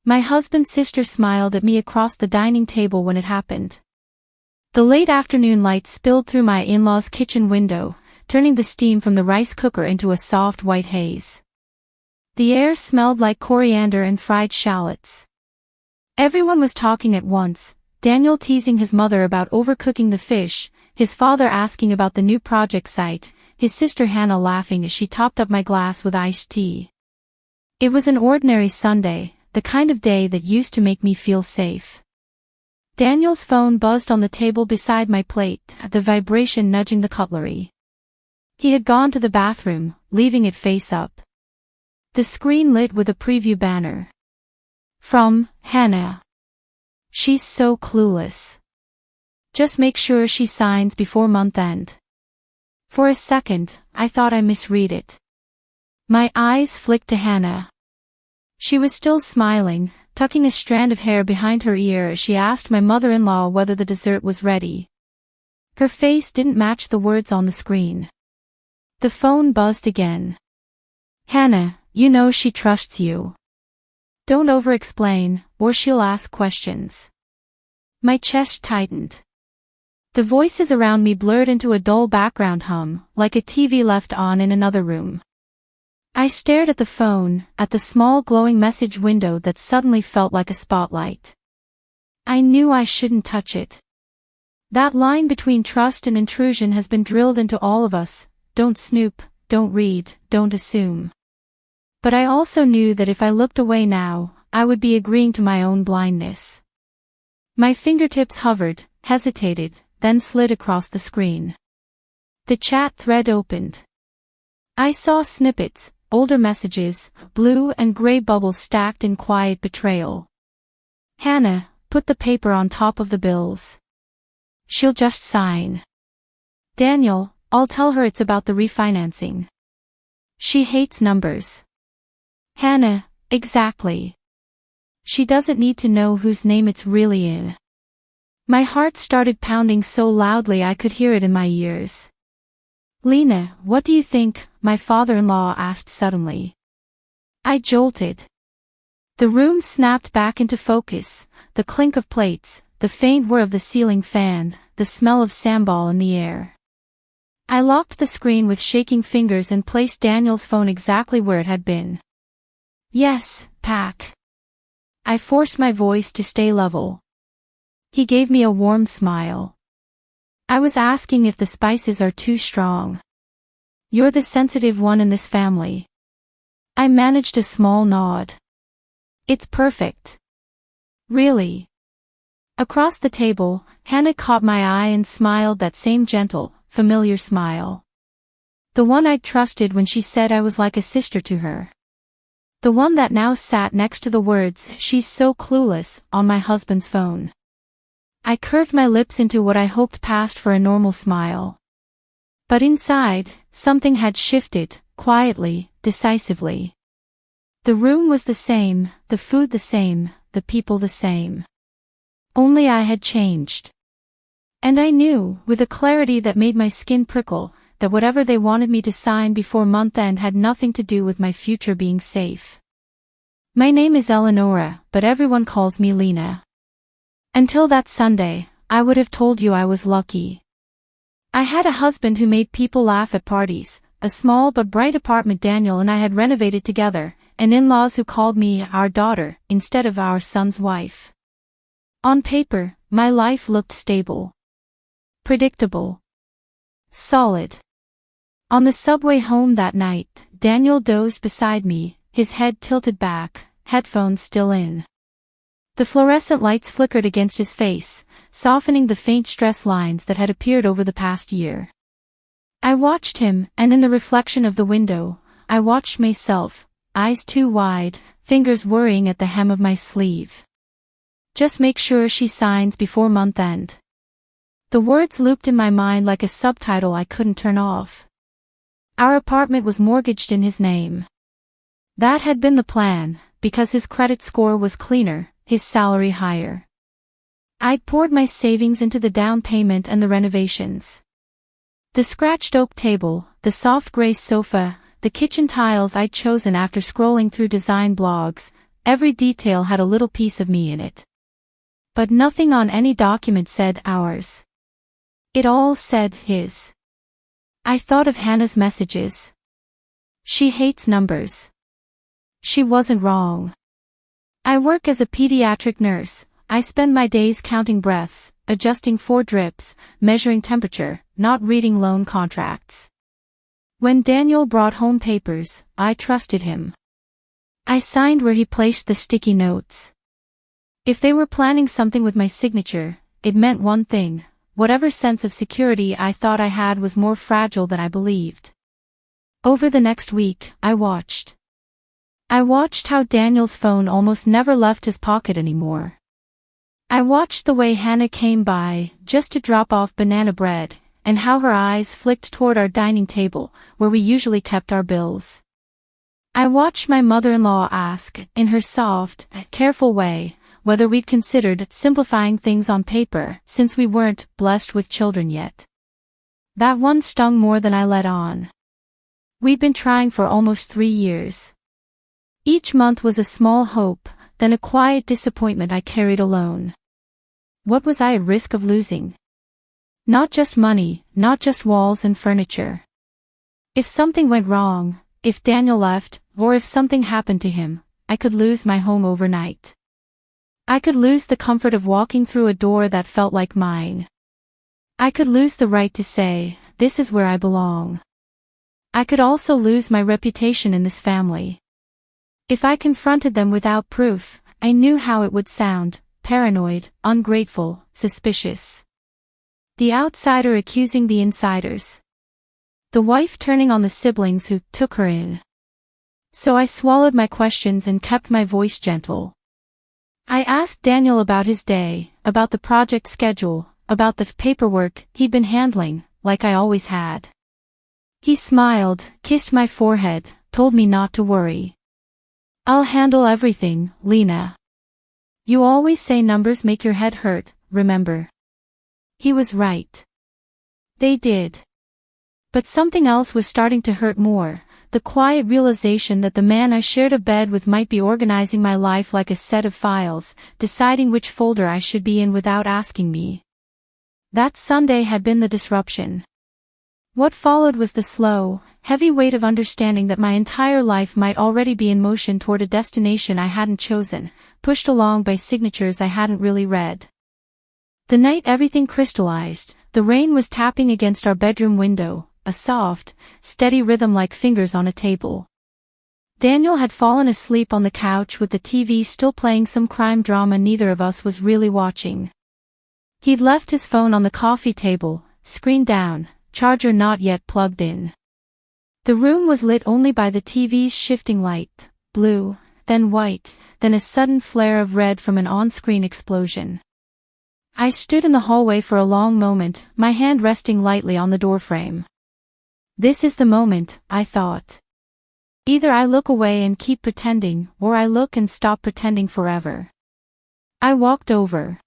My husband's sister smiled at me across the dining table when it happened. The late afternoon light spilled through my in-laws' kitchen window, turning the steam from the rice cooker into a soft white haze. The air smelled like coriander and fried shallots. Everyone was talking at once, Daniel teasing his mother about overcooking the fish, his father asking about the new project site, his sister Hannah laughing as she topped up my glass with iced tea. It was an ordinary Sunday, the kind of day that used to make me feel safe. Daniel's phone buzzed on the table beside my plate, the vibration nudging the cutlery. He had gone to the bathroom, leaving it face up. The screen lit with a preview banner. From Hannah. She's so clueless. Just make sure she signs before month end. For a second, I thought I misread it. My eyes flicked to Hannah. She was still smiling, tucking a strand of hair behind her ear as she asked my mother-in-law whether the dessert was ready. Her face didn't match the words on the screen. The phone buzzed again. Hannah, you know she trusts you. Don't over-explain, or she'll ask questions. My chest tightened. The voices around me blurred into a dull background hum, like a TV left on in another room. I stared at the phone, at the small glowing message window that suddenly felt like a spotlight. I knew I shouldn't touch it. That line between trust and intrusion has been drilled into all of us: don't snoop, don't read, don't assume. But I also knew that if I looked away now, I would be agreeing to my own blindness. My fingertips hovered, hesitated, then slid across the screen. The chat thread opened. I saw snippets, older messages, blue and gray bubbles stacked in quiet betrayal. Hannah, put the paper on top of the bills. She'll just sign. Daniel, I'll tell her it's about the refinancing. She hates numbers. Hannah, exactly. She doesn't need to know whose name it's really in. My heart started pounding so loudly I could hear it in my ears. Lena, what do you think? My father-in-law asked suddenly. I jolted. The room snapped back into focus, the clink of plates, the faint whir of the ceiling fan, the smell of sambal in the air. I locked the screen with shaking fingers and placed Daniel's phone exactly where it had been. Yes, Pac. I forced my voice to stay level. He gave me a warm smile. I was asking if the spices are too strong. You're the sensitive one in this family. I managed a small nod. It's perfect. Really? Across the table, Hannah caught my eye and smiled, that same gentle, familiar smile. The one I'd trusted when she said I was like a sister to her. The one that now sat next to the words, "She's so clueless," on my husband's phone. I curved my lips into what I hoped passed for a normal smile. But inside, something had shifted, quietly, decisively. The room was the same, the food the same, the people the same. Only I had changed. And I knew, with a clarity that made my skin prickle, that whatever they wanted me to sign before month end had nothing to do with my future being safe. My name is Elinora, but everyone calls me Lena. Until that Sunday, I would have told you I was lucky. I had a husband who made people laugh at parties, a small but bright apartment Daniel and I had renovated together, and in-laws who called me our daughter instead of our son's wife. On paper, my life looked stable. Predictable. Solid. On the subway home that night, Daniel dozed beside me, his head tilted back, headphones still in. The fluorescent lights flickered against his face, softening the faint stress lines that had appeared over the past year. I watched him, and in the reflection of the window, I watched myself, eyes too wide, fingers worrying at the hem of my sleeve. Just make sure she signs before month end. The words looped in my mind like a subtitle I couldn't turn off. Our apartment was mortgaged in his name. That had been the plan, because his credit score was cleaner, his salary higher. I'd poured my savings into the down payment and the renovations. The scratched oak table, the soft gray sofa, the kitchen tiles I'd chosen after scrolling through design blogs, every detail had a little piece of me in it. But nothing on any document said ours. It all said his. I thought of Hannah's messages. She hates numbers. She wasn't wrong. I work as a pediatric nurse. I spend my days counting breaths, adjusting 4 drips, measuring temperature, not reading loan contracts. When Daniel brought home papers, I trusted him. I signed where he placed the sticky notes. If they were planning something with my signature, it meant one thing: whatever sense of security I thought I had was more fragile than I believed. Over the next week, I watched how Daniel's phone almost never left his pocket anymore. I watched the way Hannah came by, just to drop off banana bread, and how her eyes flicked toward our dining table, where we usually kept our bills. I watched my mother-in-law ask, in her soft, careful way, whether we'd considered simplifying things on paper, since we weren't blessed with children yet. That one stung more than I let on. We'd been trying for almost 3 years. Each month was a small hope, then a quiet disappointment I carried alone. What was I at risk of losing? Not just money, not just walls and furniture. If something went wrong, if Daniel left, or if something happened to him, I could lose my home overnight. I could lose the comfort of walking through a door that felt like mine. I could lose the right to say, "This is where I belong." I could also lose my reputation in this family. If I confronted them without proof, I knew how it would sound: paranoid, ungrateful, suspicious. The outsider accusing the insiders. The wife turning on the siblings who took her in. So I swallowed my questions and kept my voice gentle. I asked Daniel about his day, about the project schedule, about the paperwork he'd been handling, like I always had. He smiled, kissed my forehead, told me not to worry. "I'll handle everything, Lena. You always say numbers make your head hurt, remember?" He was right. They did. But something else was starting to hurt more: the quiet realization that the man I shared a bed with might be organizing my life like a set of files, deciding which folder I should be in without asking me. That Sunday had been the disruption. What followed was the slow, heavy weight of understanding that my entire life might already be in motion toward a destination I hadn't chosen, pushed along by signatures I hadn't really read. The night everything crystallized, the rain was tapping against our bedroom window, a soft, steady rhythm like fingers on a table. Daniel had fallen asleep on the couch with the TV still playing some crime drama neither of us was really watching. He'd left his phone on the coffee table, screen down, charger not yet plugged in. The room was lit only by the TV's shifting light, blue, then white, then a sudden flare of red from an on-screen explosion. I stood in the hallway for a long moment, my hand resting lightly on the doorframe. This is the moment, I thought. Either I look away and keep pretending, or I look and stop pretending forever. I walked over.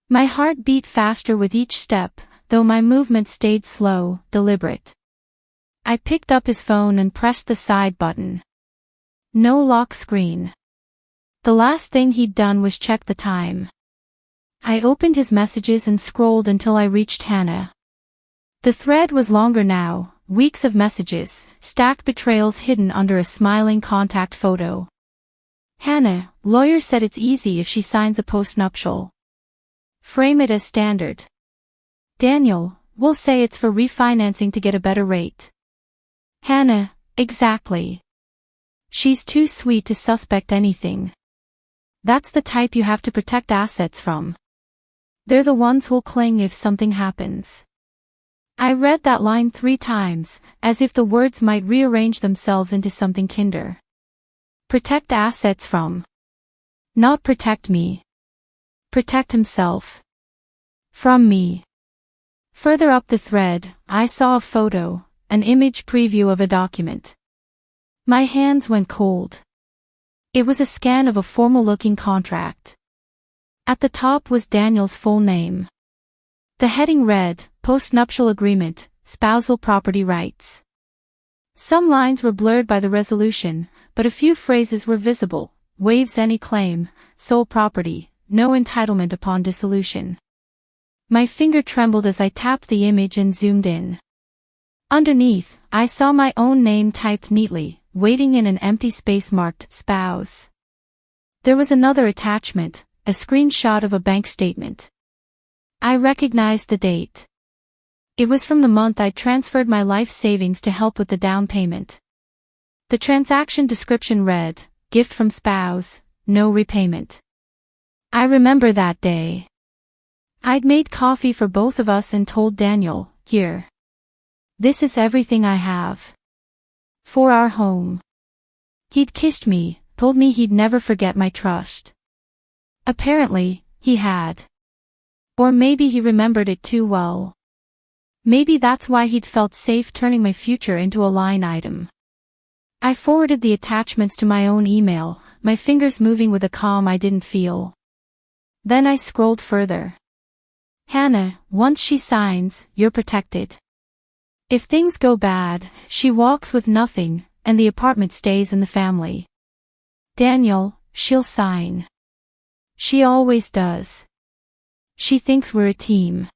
My heart beat faster with each step, though my movement stayed slow, deliberate. I picked up his phone and pressed the side button. No lock screen. The last thing he'd done was check the time. I opened his messages and scrolled until I reached Hannah. The thread was longer now, weeks of messages, stacked betrayals hidden under a smiling contact photo. "Hannah, lawyer said it's easy if she signs a postnuptial. Frame it as standard. Daniel, we'll say it's for refinancing to get a better rate." Hannah, exactly. She's too sweet to suspect anything. That's the type you have to protect assets from. They're the ones who'll cling if something happens. I read that line 3 times, as if the words might rearrange themselves into something kinder. Protect assets from. Not protect me. Protect himself. From me. Further up the thread, I saw a photo, an image preview of a document. My hands went cold. It was a scan of a formal-looking contract. At the top was Daniel's full name. The heading read, Postnuptial Agreement, Spousal Property Rights. Some lines were blurred by the resolution, but a few phrases were visible. waives any claim, sole property, no entitlement upon dissolution. My finger trembled as I tapped the image and zoomed in. Underneath, I saw my own name typed neatly, waiting in an empty space marked spouse. There was another attachment, a screenshot of a bank statement. I recognized the date. It was from the month I'd transferred my life savings to help with the down payment. The transaction description read, gift from spouse, no repayment. I remember that day. I'd made coffee for both of us and told Daniel, here. This is everything I have. For our home. He'd kissed me, told me he'd never forget my trust. Apparently, he had. Or maybe he remembered it too well. Maybe that's why he'd felt safe turning my future into a line item. I forwarded the attachments to my own email, my fingers moving with a calm I didn't feel. Then I scrolled further. Hannah, once she signs, you're protected. If things go bad, she walks with nothing, and the apartment stays in the family. Daniel, she'll sign. She always does. She thinks we're a team.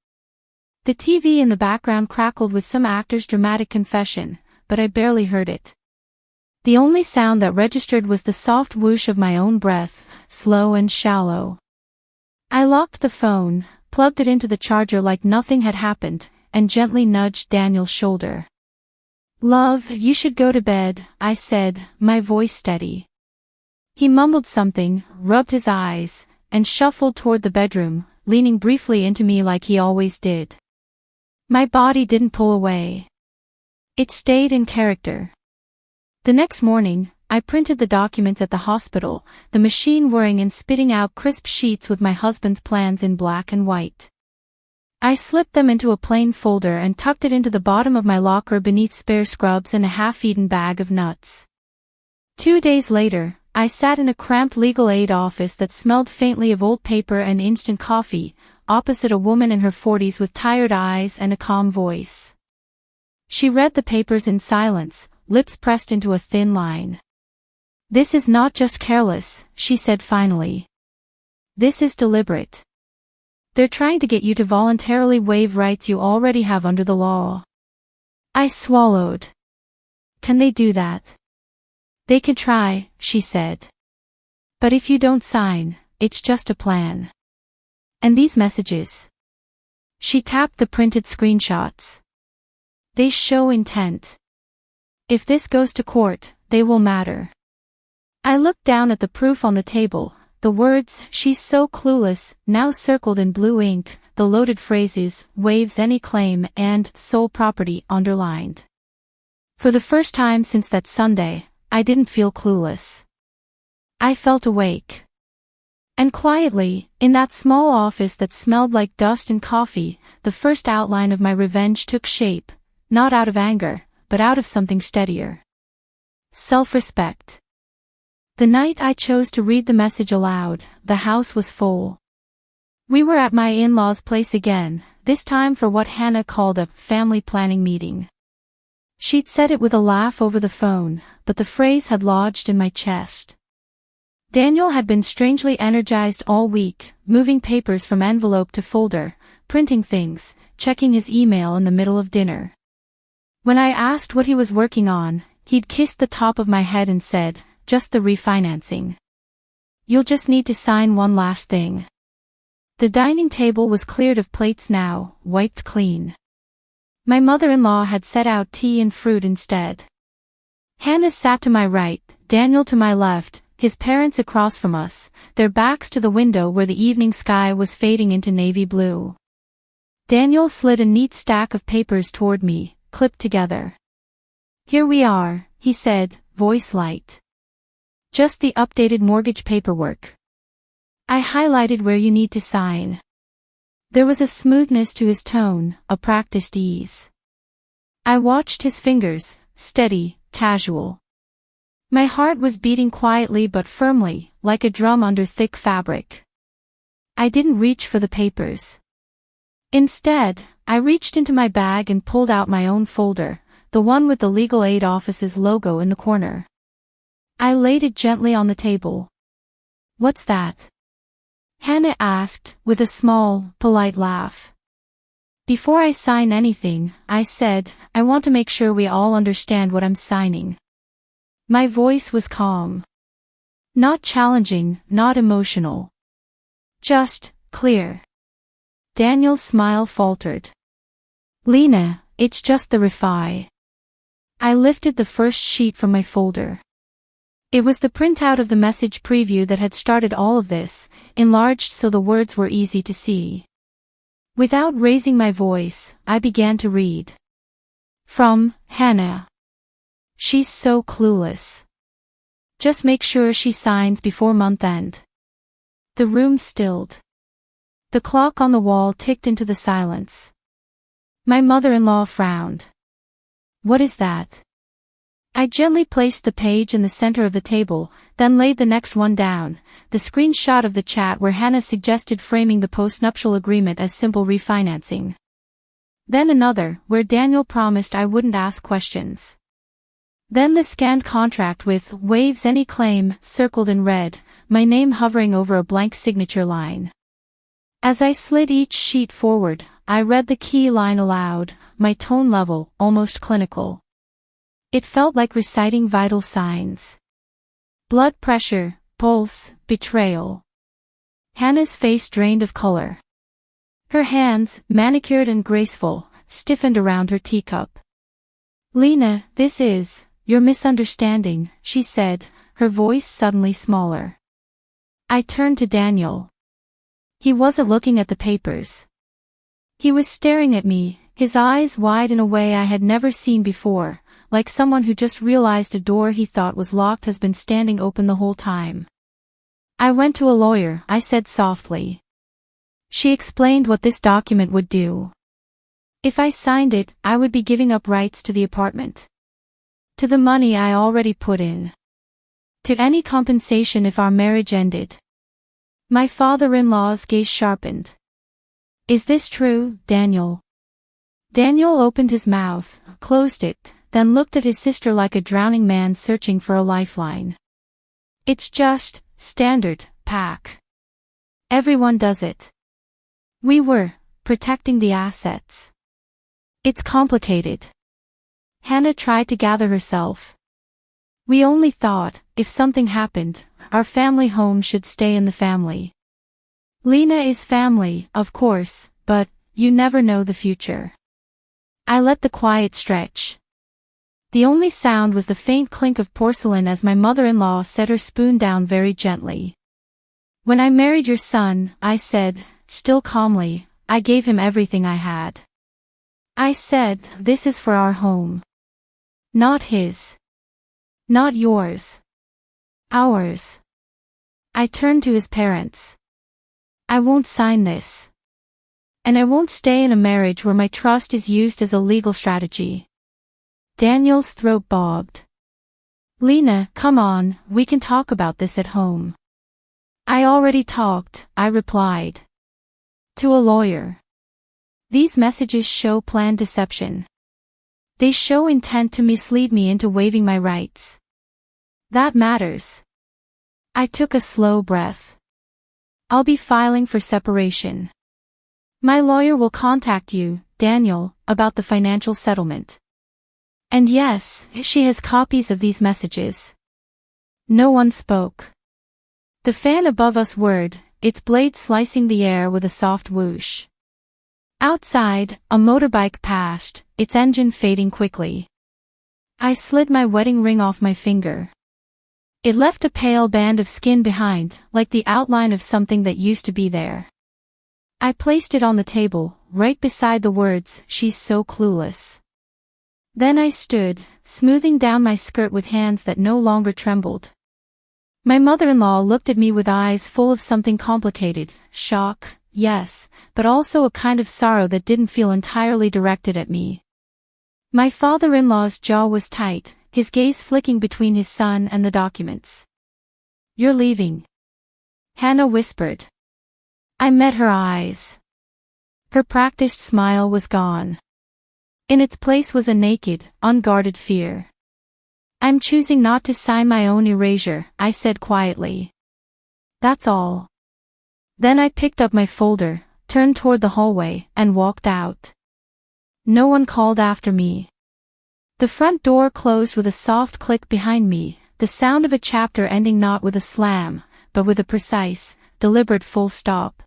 The TV in the background crackled with some actor's dramatic confession, but I barely heard it. The only sound that registered was the soft whoosh of my own breath, slow and shallow. I locked the phone, plugged it into the charger like nothing had happened, and gently nudged Daniel's shoulder. Love, you should go to bed, I said, my voice steady. He mumbled something, rubbed his eyes, and shuffled toward the bedroom, leaning briefly into me like he always did. My body didn't pull away. It stayed in character. The next morning, I printed the documents at the hospital, the machine whirring and spitting out crisp sheets with my husband's plans in black and white. I slipped them into a plain folder and tucked it into the bottom of my locker beneath spare scrubs and a half-eaten bag of nuts. 2 days later, I sat in a cramped legal aid office that smelled faintly of old paper and instant coffee, opposite a woman in her 40s with tired eyes and a calm voice. She read the papers in silence, lips pressed into a thin line. This is not just careless, she said finally. This is deliberate. They're trying to get you to voluntarily waive rights you already have under the law. I swallowed. Can they do that? They can try, she said. But if you don't sign, it's just a plan. And these messages? She tapped the printed screenshots. They show intent. If this goes to court, they will matter. I looked down at the proof on the table, the words, she's so clueless, now circled in blue ink, the loaded phrases, waives any claim, and sole property underlined. For the first time since that Sunday, I didn't feel clueless. I felt awake. And quietly, in that small office that smelled like dust and coffee, the first outline of my revenge took shape, not out of anger, but out of something steadier. Self-respect. The night I chose to read the message aloud, the house was full. We were at my in-laws' place again, this time for what Hannah called a family planning meeting. She'd said it with a laugh over the phone, but the phrase had lodged in my chest. Daniel had been strangely energized all week, moving papers from envelope to folder, printing things, checking his email in the middle of dinner. When I asked what he was working on, he'd kissed the top of my head and said, just the refinancing. You'll just need to sign one last thing. The dining table was cleared of plates now, wiped clean. My mother-in-law had set out tea and fruit instead. Hannah sat to my right, Daniel to my left, his parents across from us, their backs to the window where the evening sky was fading into navy blue. Daniel slid a neat stack of papers toward me, clipped together. Here we are, he said, voice light. Just the updated mortgage paperwork. I highlighted where you need to sign. There was a smoothness to his tone, a practiced ease. I watched his fingers, steady, casual. My heart was beating quietly but firmly, like a drum under thick fabric. I didn't reach for the papers. Instead, I reached into my bag and pulled out my own folder, the one with the legal aid office's logo in the corner. I laid it gently on the table. What's that? Hannah asked, with a small, polite laugh. Before I sign anything, I said, I want to make sure we all understand what I'm signing. My voice was calm. Not challenging, not emotional. Just, clear. Daniel's smile faltered. Lena, it's just the refi. I lifted the first sheet from my folder. It was the printout of the message preview that had started all of this, enlarged so the words were easy to see. Without raising my voice, I began to read. From, Hannah. She's so clueless. Just make sure she signs before month end. The room stilled. The clock on the wall ticked into the silence. My mother-in-law frowned. What is that? I gently placed the page in the center of the table, then laid the next one down, the screenshot of the chat where Hannah suggested framing the post-nuptial agreement as simple refinancing. Then another, where Daniel promised I wouldn't ask questions. Then the scanned contract with waives any claim, circled in red, my name hovering over a blank signature line. As I slid each sheet forward, I read the key line aloud, my tone level, almost clinical. It felt like reciting vital signs. Blood pressure, pulse, betrayal. Hannah's face drained of color. Her hands, manicured and graceful, stiffened around her teacup. Lena, you're misunderstanding, she said, her voice suddenly smaller. I turned to Daniel. He wasn't looking at the papers. He was staring at me, his eyes wide in a way I had never seen before, like someone who just realized a door he thought was locked has been standing open the whole time. I went to a lawyer, I said softly. She explained what this document would do. If I signed it, I would be giving up rights to the apartment. To the money I already put in. To any compensation if our marriage ended. My father-in-law's gaze sharpened. Is this true, Daniel? Daniel opened his mouth, closed it, then looked at his sister like a drowning man searching for a lifeline. It's just, standard, Pac. Everyone does it. We were, protecting the assets. It's complicated. Hannah tried to gather herself. We only thought, if something happened, our family home should stay in the family. Lena is family, of course, but, you never know the future. I let the quiet stretch. The only sound was the faint clink of porcelain as my mother-in-law set her spoon down very gently. When I married your son, I said, still calmly, I gave him everything I had. I said, this is for our home. Not his. Not yours. Ours. I turned to his parents. I won't sign this. And I won't stay in a marriage where my trust is used as a legal strategy. Daniel's throat bobbed. Lena, come on, we can talk about this at home. I already talked, I replied. To a lawyer. These messages show planned deception. They show intent to mislead me into waiving my rights. That matters. I took a slow breath. I'll be filing for separation. My lawyer will contact you, Daniel, about the financial settlement. And yes, she has copies of these messages. No one spoke. The fan above us whirred, its blade slicing the air with a soft whoosh. Outside, a motorbike passed, its engine fading quickly. I slid my wedding ring off my finger. It left a pale band of skin behind, like the outline of something that used to be there. I placed it on the table, right beside the words, she's so clueless. Then I stood, smoothing down my skirt with hands that no longer trembled. My mother-in-law looked at me with eyes full of something complicated, shock, yes, but also a kind of sorrow that didn't feel entirely directed at me. My father-in-law's jaw was tight, his gaze flicking between his son and the documents. You're leaving. Hannah whispered. I met her eyes. Her practiced smile was gone. In its place was a naked, unguarded fear. I'm choosing not to sign my own erasure, I said quietly. That's all. Then I picked up my folder, turned toward the hallway, and walked out. No one called after me. The front door closed with a soft click behind me, the sound of a chapter ending not with a slam, but with a precise, deliberate full stop.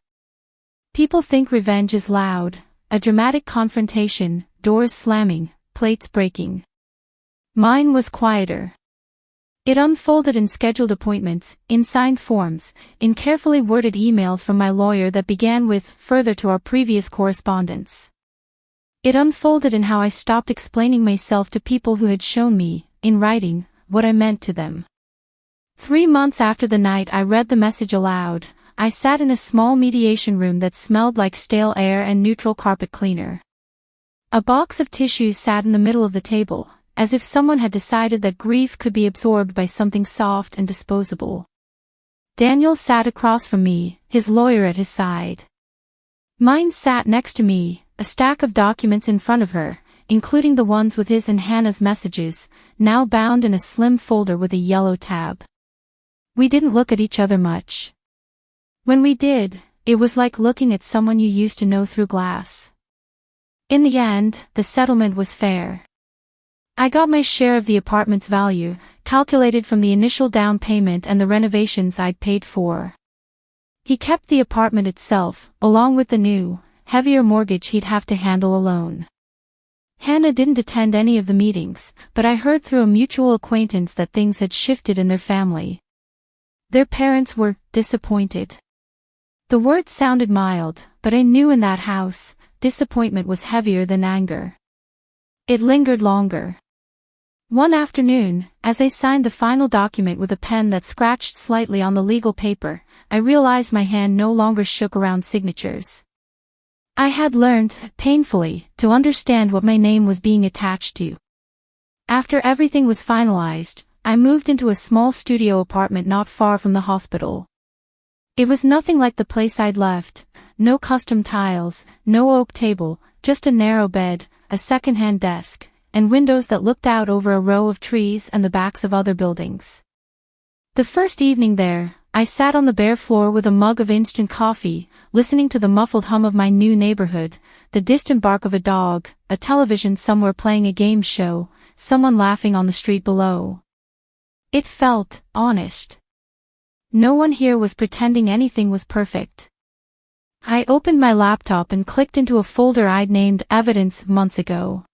People think revenge is loud, a dramatic confrontation, doors slamming, plates breaking. Mine was quieter. It unfolded in scheduled appointments, in signed forms, in carefully worded emails from my lawyer that began with, "Further to our previous correspondence." It unfolded in how I stopped explaining myself to people who had shown me, in writing, what I meant to them. 3 months after the night I read the message aloud, I sat in a small mediation room that smelled like stale air and neutral carpet cleaner. A box of tissues sat in the middle of the table, as if someone had decided that grief could be absorbed by something soft and disposable. Daniel sat across from me, his lawyer at his side. Mine sat next to me, a stack of documents in front of her, including the ones with his and Hannah's messages, now bound in a slim folder with a yellow tab. We didn't look at each other much. When we did, it was like looking at someone you used to know through glass. In the end, the settlement was fair. I got my share of the apartment's value, calculated from the initial down payment and the renovations I'd paid for. He kept the apartment itself, along with the new, heavier mortgage he'd have to handle alone. Hannah didn't attend any of the meetings, but I heard through a mutual acquaintance that things had shifted in their family. Their parents were disappointed. The word sounded mild, but I knew in that house, disappointment was heavier than anger. It lingered longer. One afternoon, as I signed the final document with a pen that scratched slightly on the legal paper, I realized my hand no longer shook around signatures. I had learned, painfully, to understand what my name was being attached to. After everything was finalized, I moved into a small studio apartment not far from the hospital. It was nothing like the place I'd left, no custom tiles, no oak table, just a narrow bed, a second-hand desk, and windows that looked out over a row of trees and the backs of other buildings. The first evening there, I sat on the bare floor with a mug of instant coffee, listening to the muffled hum of my new neighborhood, the distant bark of a dog, a television somewhere playing a game show, someone laughing on the street below. It felt honest. No one here was pretending anything was perfect. I opened my laptop and clicked into a folder I'd named Evidence months ago.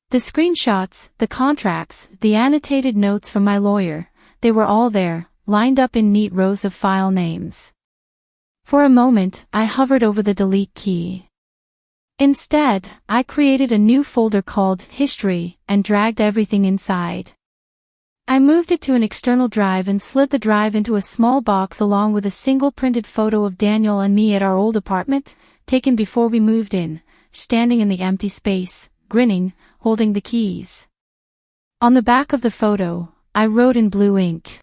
The screenshots, the contracts, the annotated notes from my lawyer, they were all there, lined up in neat rows of file names. For a moment, I hovered over the delete key. Instead, I created a new folder called History and dragged everything inside. I moved it to an external drive and slid the drive into a small box along with a single printed photo of Daniel and me at our old apartment, taken before we moved in, standing in the empty space, grinning, holding the keys. On the back of the photo, I wrote in blue ink,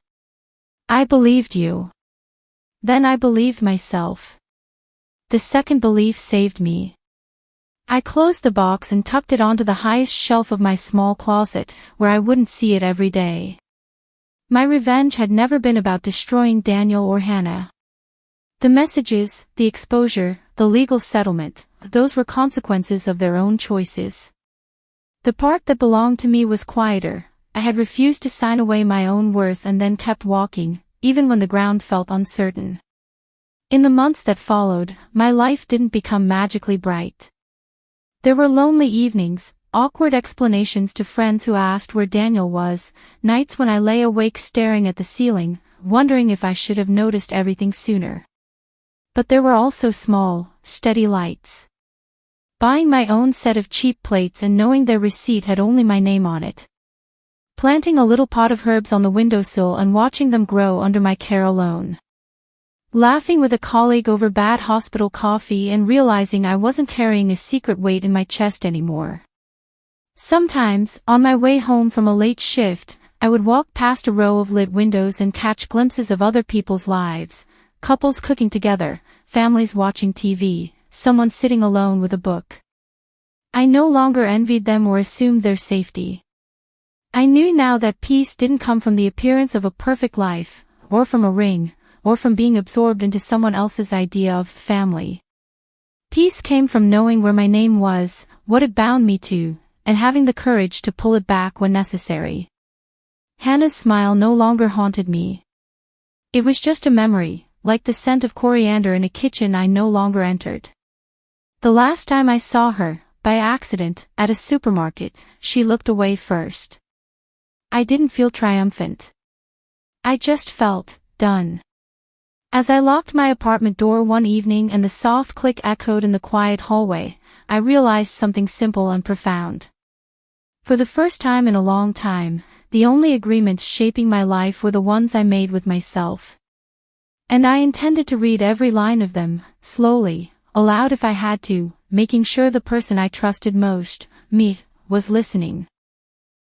"I believed you. Then I believed myself. The second belief saved me." I closed the box and tucked it onto the highest shelf of my small closet, where I wouldn't see it every day. My revenge had never been about destroying Daniel or Hannah. The messages, the exposure, the legal settlement, those were consequences of their own choices. The part that belonged to me was quieter. I had refused to sign away my own worth and then kept walking, even when the ground felt uncertain. In the months that followed, my life didn't become magically bright. There were lonely evenings, awkward explanations to friends who asked where Daniel was, nights when I lay awake staring at the ceiling, wondering if I should have noticed everything sooner. But there were also small, steady lights. Buying my own set of cheap plates and knowing their receipt had only my name on it. Planting a little pot of herbs on the windowsill and watching them grow under my care alone. Laughing with a colleague over bad hospital coffee and realizing I wasn't carrying a secret weight in my chest anymore. Sometimes, on my way home from a late shift, I would walk past a row of lit windows and catch glimpses of other people's lives, couples cooking together, families watching TV, someone sitting alone with a book. I no longer envied them or assumed their safety. I knew now that peace didn't come from the appearance of a perfect life, or from a ring, or from being absorbed into someone else's idea of family. Peace came from knowing where my name was, what it bound me to, and having the courage to pull it back when necessary. Hannah's smile no longer haunted me. It was just a memory, like the scent of coriander in a kitchen I no longer entered. The last time I saw her, by accident, at a supermarket, she looked away first. I didn't feel triumphant. I just felt done. As I locked my apartment door one evening and the soft click echoed in the quiet hallway, I realized something simple and profound. For the first time in a long time, the only agreements shaping my life were the ones I made with myself. And I intended to read every line of them, slowly, aloud if I had to, making sure the person I trusted most, me, was listening.